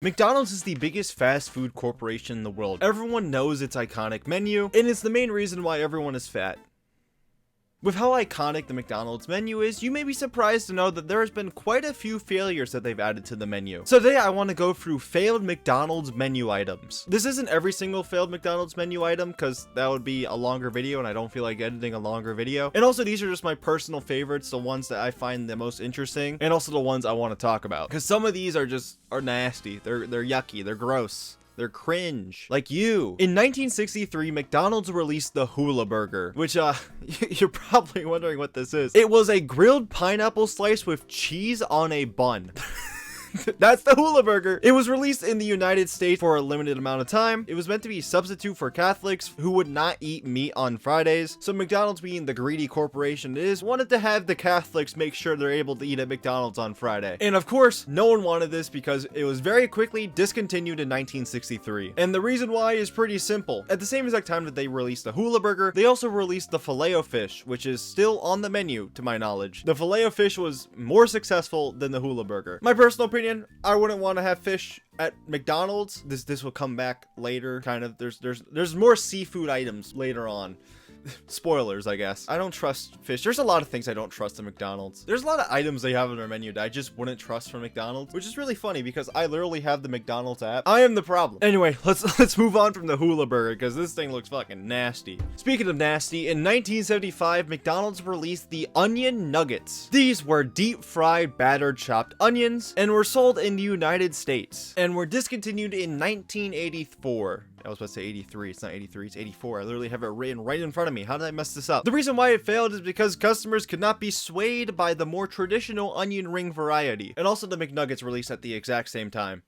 McDonald's is the biggest fast food corporation in the world. Everyone knows its iconic menu, and it's the main reason why everyone is fat. With how iconic the McDonald's menu is, you may be surprised to know that there has been quite a few failures that they've added to the menu. So today I want to go through failed McDonald's menu items. This isn't every single failed McDonald's menu item, because that would be a longer video and I don't feel like editing a longer video. And also these are just my personal favorites, the ones that I find the most interesting, and also the ones I want to talk about. Because some of these are nasty, they're yucky, they're gross. They're cringe. Like you. In 1963, McDonald's released the Hoola Burger, which, you're probably wondering what this is. It was a grilled pineapple slice with cheese on a bun. That's the Hoola Burger. It was released in the United States for a limited amount of time. It was meant to be a substitute for Catholics who would not eat meat on Fridays. So McDonald's, being the greedy corporation it is, wanted to have the Catholics make sure they're able to eat at McDonald's on Friday. And of course, no one wanted this because it was very quickly discontinued in 1963. And the reason why is pretty simple. At the same exact time that they released the Hoola Burger, they also released the Filet-O-Fish, which is still on the menu to my knowledge. The Filet-O-Fish was more successful than the Hoola Burger. My personal opinion, I wouldn't want to have fish at McDonald's. This will come back later. Kind of. There's more seafood items later on. Spoilers, I guess. I don't trust fish. There's a lot of things I don't trust at McDonald's. There's a lot of items they have on their menu that I just wouldn't trust from McDonald's, which is really funny because I literally have the McDonald's app. I am the problem. Anyway, let's move on from the Hoola Burger because this thing looks fucking nasty. Speaking of nasty, in 1975, McDonald's released the Onion Nuggets. These were deep fried battered chopped onions and were sold in the United States and were discontinued in 1984. I was about to say 83. It's not 83, it's 84. I literally have it written right in front of me. How did I mess this up? The reason why it failed is because customers could not be swayed by the more traditional onion ring variety. And also the McNuggets released at the exact same time.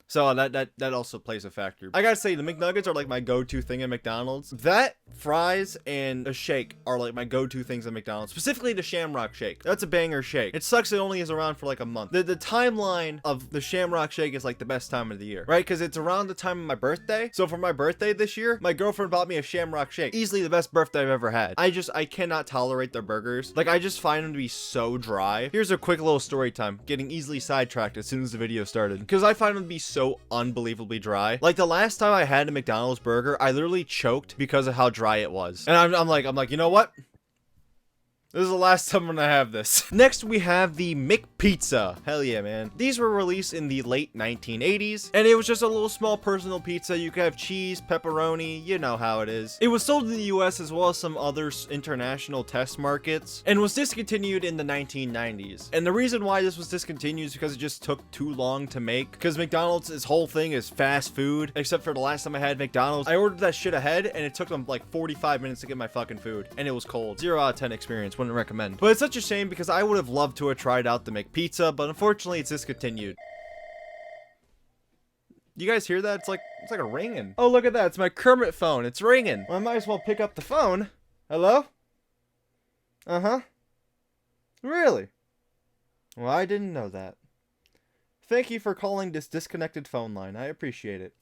So that also plays a factor. I gotta say, the McNuggets are like my go-to thing at McDonald's. That, fries, and a shake are like my go-to things at McDonald's. Specifically the Shamrock Shake. That's a banger shake. It sucks it only is around for like a month. The timeline of the Shamrock Shake is like the best time of the year, right? Because it's around the time of my birthday. So for my birthday this year, my girlfriend bought me a Shamrock Shake. Easily the best birthday I've ever had. I cannot tolerate their burgers. Like, I just find them to be so dry. Here's a quick little story time. Getting easily sidetracked as soon as the video started. Because I find them to be so unbelievably dry. Like the last time I had a McDonald's burger, I literally choked because of how dry it was. And I'm like, you know what? This is the last time I'm gonna have this. Next, we have the McPizza. Hell yeah, man. These were released in the late 1980s, and it was just a little small personal pizza. You could have cheese, pepperoni, you know how it is. It was sold in the US as well as some other international test markets, and was discontinued in the 1990s. And the reason why this was discontinued is because it just took too long to make, because McDonald's' whole thing is fast food, except for the last time I had McDonald's. I ordered that shit ahead, and it took them like 45 minutes to get my fucking food, and it was cold. 0 out of 10 experience. Wouldn't recommend. But it's such a shame because I would have loved to have tried out the McPizza, but unfortunately it's discontinued. You guys hear that? It's like a ringing. Oh, look at that. It's my Kermit phone. It's ringing. Well, I might as well pick up the phone. Hello? Uh-huh. Really? Well, I didn't know that. Thank you for calling this disconnected phone line. I appreciate it.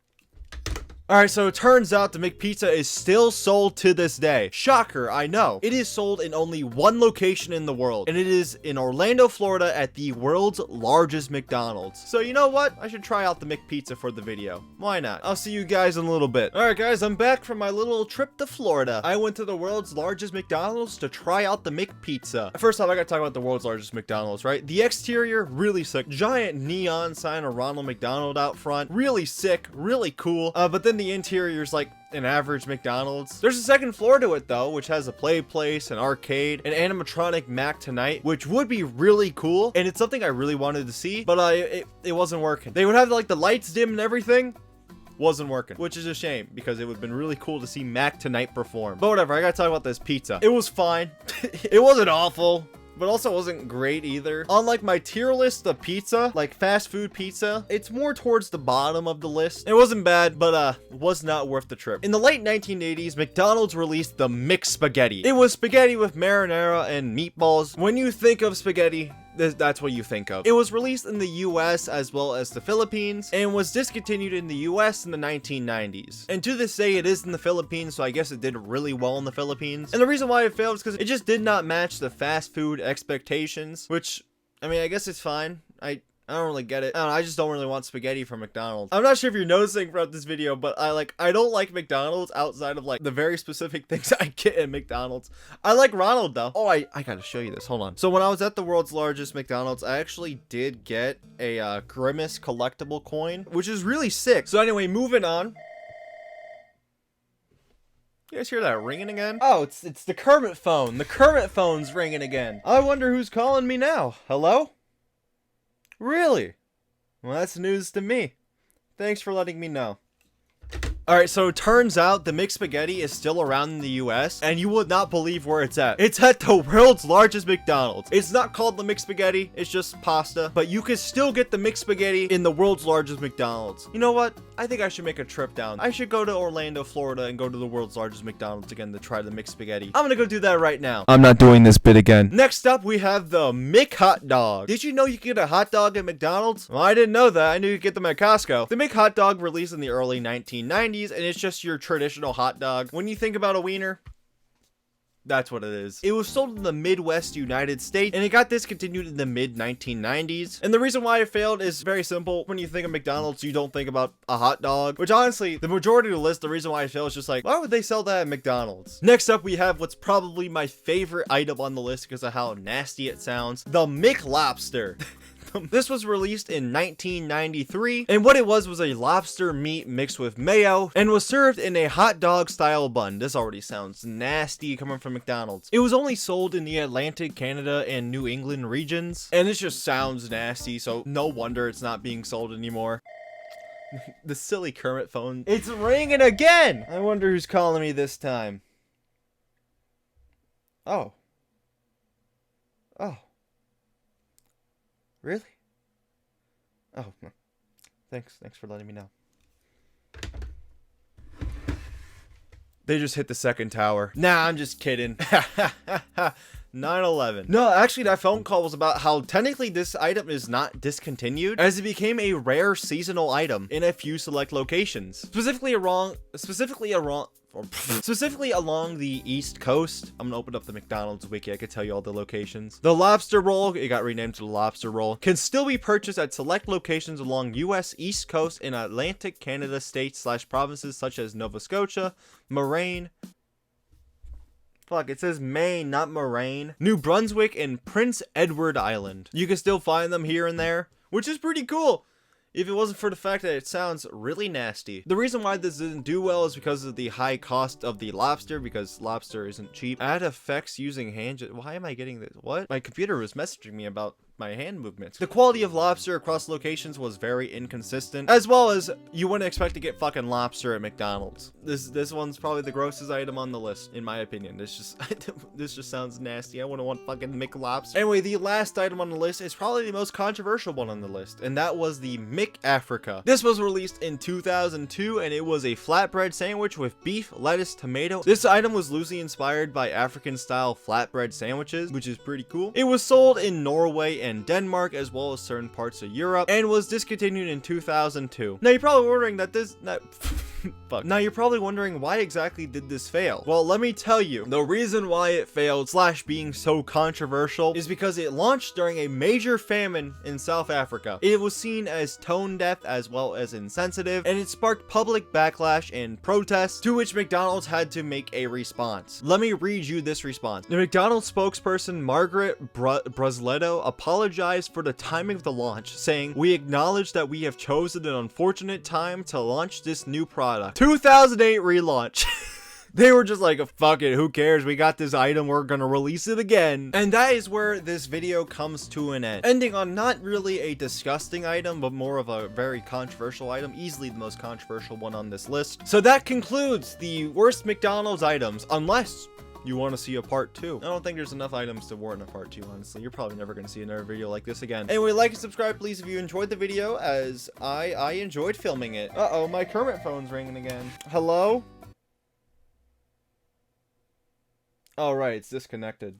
Alright, so it turns out the McPizza is still sold to this day. Shocker, I know. It is sold in only one location in the world, and it is in Orlando, Florida at the world's largest McDonald's. So you know what? I should try out the McPizza for the video. Why not? I'll see you guys in a little bit. Alright guys, I'm back from my little trip to Florida. I went to the world's largest McDonald's to try out the McPizza. First off, I gotta talk about the world's largest McDonald's, right? The exterior, really sick. Giant neon sign of Ronald McDonald out front. Really sick, really cool. But then the interior is like an average McDonald's. There's a second floor to it though, which has a play place, an arcade, an animatronic Mac Tonight, which would be really cool, and it's something I really wanted to see, but it wasn't working. They would have like the lights dim and everything. Wasn't working, which is a shame because it would have been really cool to see Mac Tonight perform. But whatever, I gotta talk about this pizza. It was fine. It wasn't awful, but also wasn't great either. On like my tier list of pizza, like fast food pizza, it's more towards the bottom of the list. It wasn't bad, but was not worth the trip. In the late 1980s, McDonald's released the McSpaghetti. It was spaghetti with marinara and meatballs. When you think of spaghetti, that's what you think of. It was released in the US as well as the Philippines and was discontinued in the US in the 1990s. And to this day, it is in the Philippines, so I guess it did really well in the Philippines. And the reason why it failed is because it just did not match the fast food expectations, which, I mean, I guess it's fine. I don't really get it. I don't know, I just don't really want spaghetti from McDonald's. I'm not sure if you're noticing throughout this video, but I don't like McDonald's outside of like the very specific things I get at McDonald's. I like Ronald though. Oh, I gotta show you this. Hold on. So when I was at the world's largest McDonald's, I actually did get a Grimace collectible coin, which is really sick. So anyway, moving on. You guys hear that ringing again? Oh, it's the Kermit phone. The Kermit phone's ringing again. I wonder who's calling me now. Hello? Really? Well, that's news to me. Thanks for letting me know. Alright, so it turns out the McSpaghetti is still around in the US, and you would not believe where it's at. It's at the world's largest McDonald's. It's not called the McSpaghetti, it's just pasta, but you can still get the McSpaghetti in the world's largest McDonald's. You know what? I think I should make a trip down. I should go to Orlando, Florida, and go to the world's largest McDonald's again to try the McSpaghetti. I'm gonna go do that right now. I'm not doing this bit again. Next up, we have the McHot Dog. Did you know you could get a hot dog at McDonald's? Well, I didn't know that. I knew you could get them at Costco. The McHot Dog released in the early 1990s, and it's just your traditional hot dog. When you think about a wiener, that's what it is. It was sold in the Midwest United States, and it got discontinued in the mid-1990s. And the reason why it failed is very simple. When you think of McDonald's, you don't think about a hot dog, which honestly, the majority of the list, the reason why it failed is just like, why would they sell that at McDonald's? Next up, we have what's probably my favorite item on the list because of how nasty it sounds, the McLobster. This was released in 1993, and what it was a lobster meat mixed with mayo and was served in a hot dog style bun. This already sounds nasty coming from McDonald's. It was only sold in the Atlantic, Canada, and New England regions, and this just sounds nasty, so no wonder it's not being sold anymore. The silly Kermit phone. It's ringing again! I wonder who's calling me this time. Oh. Oh. Really? Oh, thanks for letting me know. They just hit the second tower. Nah, I'm just kidding. 9/11. No, actually that phone call was about how technically this item is not discontinued, as it became a rare seasonal item in a few select locations. Specifically along the East Coast. I'm gonna open up the McDonald's wiki. I could tell you all the locations. The Lobster Roll, it got renamed to the Lobster Roll, can still be purchased at select locations along US East Coast in Atlantic Canada states / provinces such as Nova Scotia, Moraine. Fuck, it says Maine, not Moraine. New Brunswick and Prince Edward Island. You can still find them here and there, which is pretty cool. If it wasn't for the fact that it sounds really nasty. The reason why this didn't do well is because of the high cost of the lobster, because lobster isn't cheap. Add effects using hand. Why am I getting this? What? My computer was messaging me about my hand movements. The quality of lobster across locations was very inconsistent, as well as you wouldn't expect to get fucking lobster at McDonald's. This one's probably the grossest item on the list, in my opinion. This just sounds nasty. I wouldn't want fucking McLobster. Anyway, the last item on the list is probably the most controversial one on the list, and that was the McAfrica. This was released in 2002, and it was a flatbread sandwich with beef, lettuce, tomato. This item was loosely inspired by African-style flatbread sandwiches, which is pretty cool. It was sold in Norway and Denmark, as well as certain parts of Europe, and was discontinued in 2002. Now you're probably wondering fuck. Now you're probably wondering, why exactly did this fail? Well, let me tell you. The reason why it failed / being so controversial is because it launched during a major famine in South Africa. It was seen as tone deaf as well as insensitive, and it sparked public backlash and protests, to which McDonald's had to make a response. Let me read you this response. The McDonald's spokesperson Margaret Brusletto apologized for the timing of the launch, saying, "We acknowledge that we have chosen an unfortunate time to launch this new product." 2008 relaunch. They were just like, fuck it, who cares? We got this item, we're gonna release it again. And that is where this video comes to an end. Ending on not really a disgusting item, but more of a very controversial item. Easily the most controversial one on this list. So that concludes the worst McDonald's items, unless you want to see a part 2. I don't think there's enough items to warrant a part 2, honestly. You're probably never going to see another video like this again. Anyway, like and subscribe, please, if you enjoyed the video, as I enjoyed filming it. Uh-oh, my Kermit phone's ringing again. Hello? Oh, right, it's disconnected.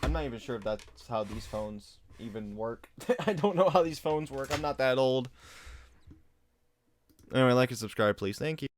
I'm not even sure if that's how these phones even work. I don't know how these phones work. I'm not that old. Anyway, like and subscribe, please. Thank you.